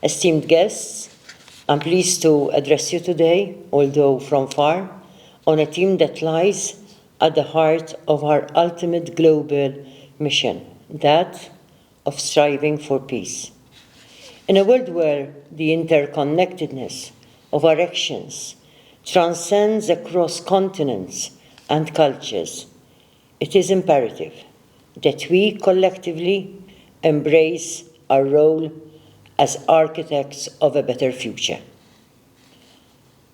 Esteemed guests, I'm pleased to address you today, although from far, on a theme that lies at the heart of our ultimate global mission, that of striving for peace. In a world where the interconnectedness of our actions transcends across continents and cultures, it is imperative that we collectively embrace our role as architects of a better future.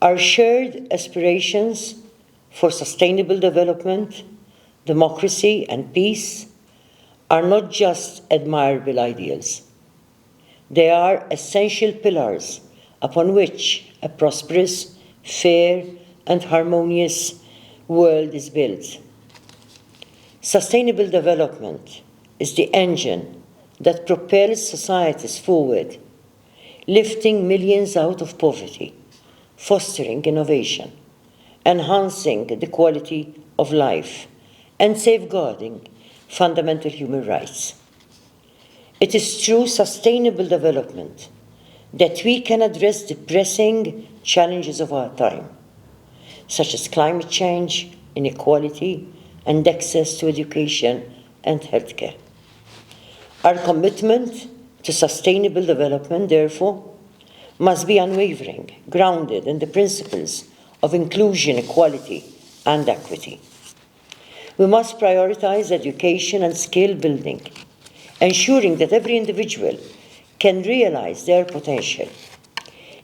Our shared aspirations for sustainable development, democracy, and peace are not just admirable ideals. They are essential pillars upon which a prosperous, fair, and harmonious world is built. Sustainable development is the engine that propels societies forward, lifting millions out of poverty, fostering innovation, enhancing the quality of life, and safeguarding fundamental human rights. It is through sustainable development that we can address the pressing challenges of our time, such as climate change, inequality, and access to education and healthcare. Our commitment to sustainable development, therefore, must be unwavering, grounded in the principles of inclusion, equality, and equity. We must prioritize education and skill building, ensuring that every individual can realize their potential.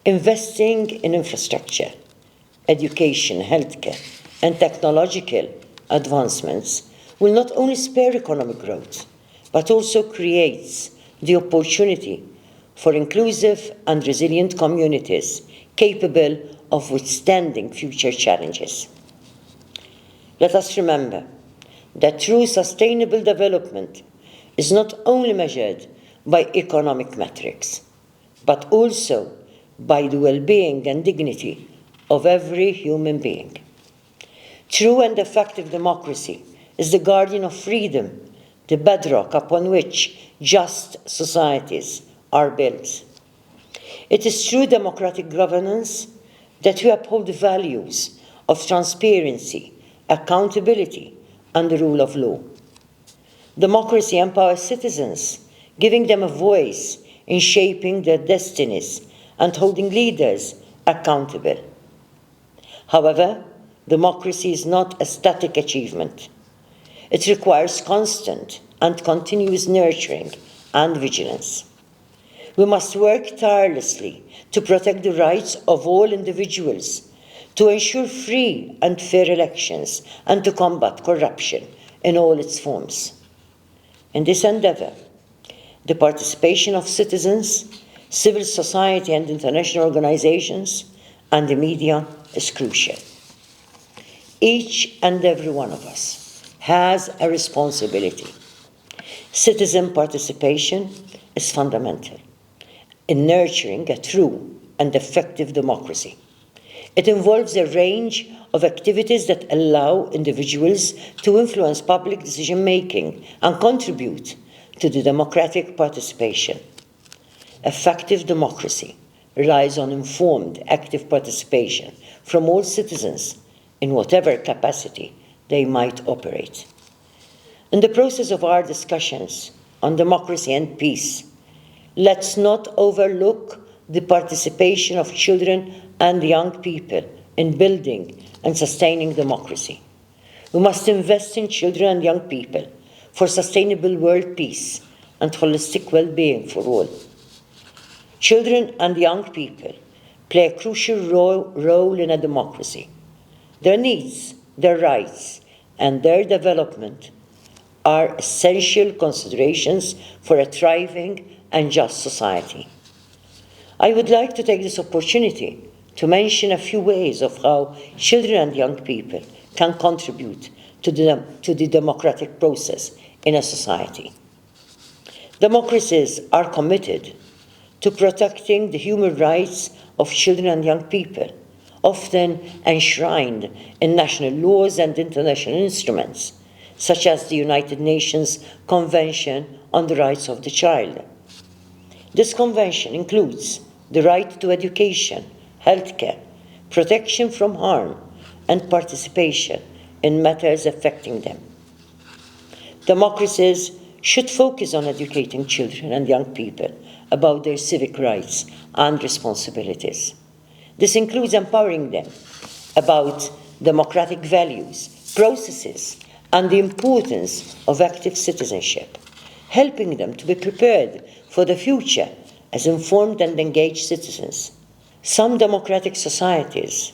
Investing in infrastructure, education, healthcare, and technological advancements will not only spur economic growth, but also creates the opportunity for inclusive and resilient communities capable of withstanding future challenges. Let us remember that true sustainable development is not only measured by economic metrics, but also by the well-being and dignity of every human being. True and effective democracy is the guardian of freedom, the bedrock upon which just societies are built. It is through democratic governance that we uphold the values of transparency, accountability, and the rule of law. Democracy empowers citizens, giving them a voice in shaping their destinies and holding leaders accountable. However, democracy is not a static achievement. It requires constant and continuous nurturing and vigilance. We must work tirelessly to protect the rights of all individuals, to ensure free and fair elections, and to combat corruption in all its forms. In this endeavor, the participation of citizens, civil society, and international organizations, and the media is crucial. Each and every one of us has a responsibility. Citizen participation is fundamental in nurturing a true and effective democracy. It involves a range of activities that allow individuals to influence public decision-making and contribute to the democratic participation. Effective democracy relies on informed, active participation from all citizens in whatever capacity they might operate. In the process of our discussions on democracy and peace, let's not overlook the participation of children and young people in building and sustaining democracy. We must invest in children and young people for sustainable world peace and holistic well-being for all. Children and young people play a crucial role in a democracy. Their needs, their rights, and their development are essential considerations for a thriving and just society. I would like to take this opportunity to mention a few ways of how children and young people can contribute to the democratic process in a society. Democracies are committed to protecting the human rights of children and young people, often enshrined in national laws and international instruments, such as the United Nations Convention on the Rights of the Child. This convention includes the right to education, healthcare, protection from harm, and participation in matters affecting them. Democracies should focus on educating children and young people about their civic rights and responsibilities. This includes empowering them about democratic values, processes, and the importance of active citizenship, helping them to be prepared for the future as informed and engaged citizens. Some democratic societies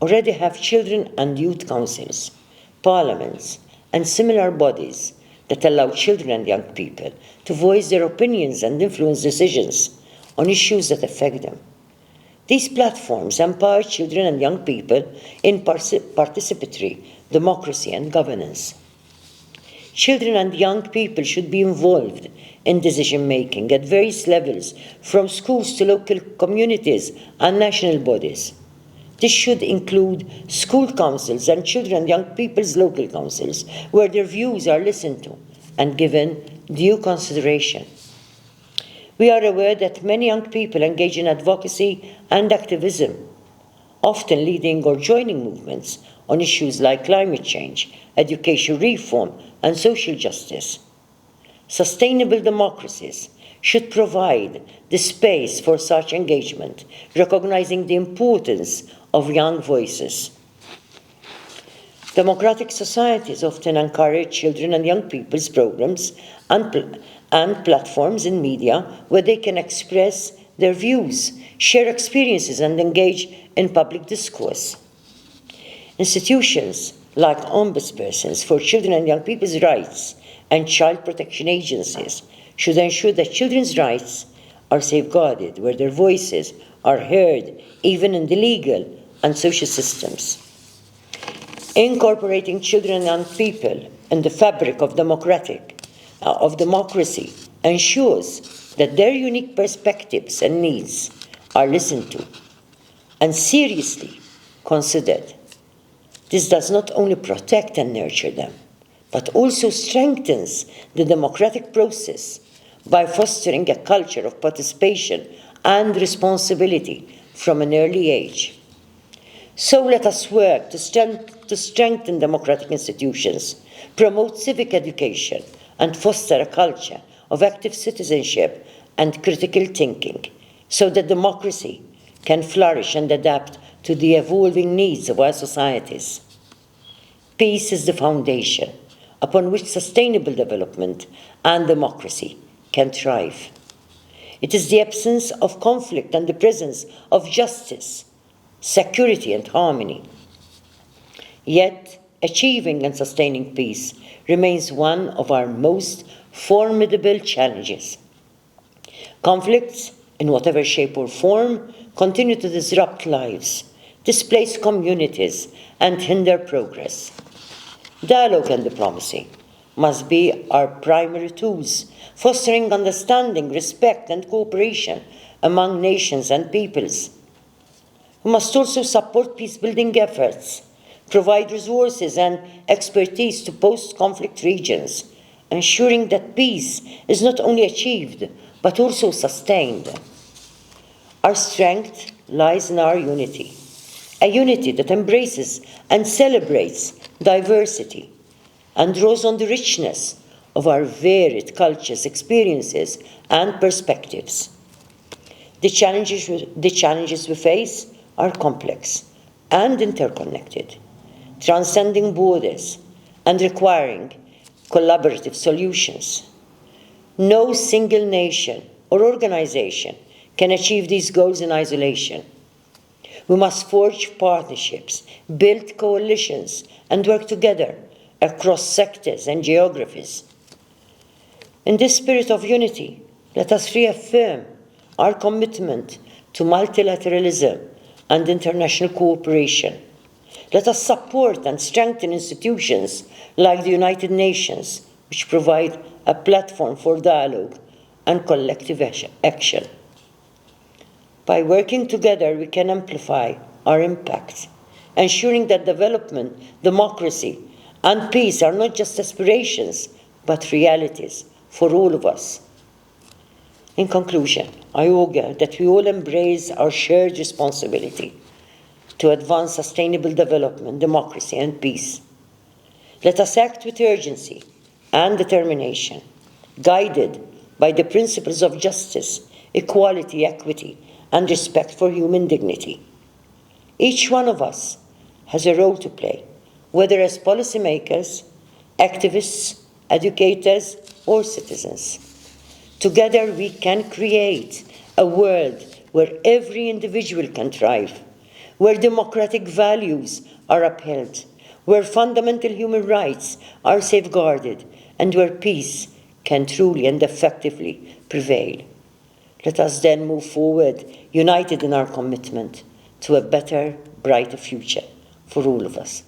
already have children and youth councils, parliaments, and similar bodies that allow children and young people to voice their opinions and influence decisions on issues that affect them. These platforms empower children and young people in participatory democracy and governance. Children and young people should be involved in decision-making at various levels, from schools to local communities and national bodies. This should include school councils and children and young people's local councils, where their views are listened to and given due consideration. We are aware that many young people engage in advocacy and activism, often leading or joining movements on issues like climate change, education reform, and social justice. Sustainable democracies should provide the space for such engagement, recognizing the importance of young voices. Democratic societies often encourage children and young people's programs and platforms in media where they can express their views, share experiences, and engage in public discourse. Institutions like ombudspersons for children and young people's rights and child protection agencies should ensure that children's rights are safeguarded, where their voices are heard, even in the legal and social systems. Incorporating children and young people in the fabric of democracy ensures that their unique perspectives and needs are listened to and seriously considered. This does not only protect and nurture them, but also strengthens the democratic process by fostering a culture of participation and responsibility from an early age. So let us work to strengthen democratic institutions, promote civic education, and foster a culture of active citizenship and critical thinking, so that democracy can flourish and adapt to the evolving needs of our societies. Peace is the foundation upon which sustainable development and democracy can thrive. It is the absence of conflict and the presence of justice, security, and harmony. Yet, achieving and sustaining peace remains one of our most formidable challenges. Conflicts, in whatever shape or form, continue to disrupt lives, displace communities, and hinder progress. Dialogue and diplomacy must be our primary tools, fostering understanding, respect, and cooperation among nations and peoples. We must also support peace-building efforts, provide resources and expertise to post-conflict regions, ensuring that peace is not only achieved, but also sustained. Our strength lies in our unity, a unity that embraces and celebrates diversity and draws on the richness of our varied cultures, experiences, and perspectives. The challenges we face are complex and interconnected, transcending borders and requiring collaborative solutions. No single nation or organization can achieve these goals in isolation. We must forge partnerships, build coalitions, and work together across sectors and geographies. In this spirit of unity, let us reaffirm our commitment to multilateralism and international cooperation. Let us support and strengthen institutions like the United Nations, which provide a platform for dialogue and collective action. By working together, we can amplify our impact, ensuring that development, democracy, and peace are not just aspirations, but realities for all of us. In conclusion, I augur that we all embrace our shared responsibility to advance sustainable development, democracy, and peace. Let us act with urgency and determination, guided by the principles of justice, equality, equity, and respect for human dignity. Each one of us has a role to play, whether as policymakers, activists, educators, or citizens. Together we can create a world where every individual can thrive, where democratic values are upheld, where fundamental human rights are safeguarded, and where peace can truly and effectively prevail. Let us then move forward, united in our commitment to a better, brighter future for all of us.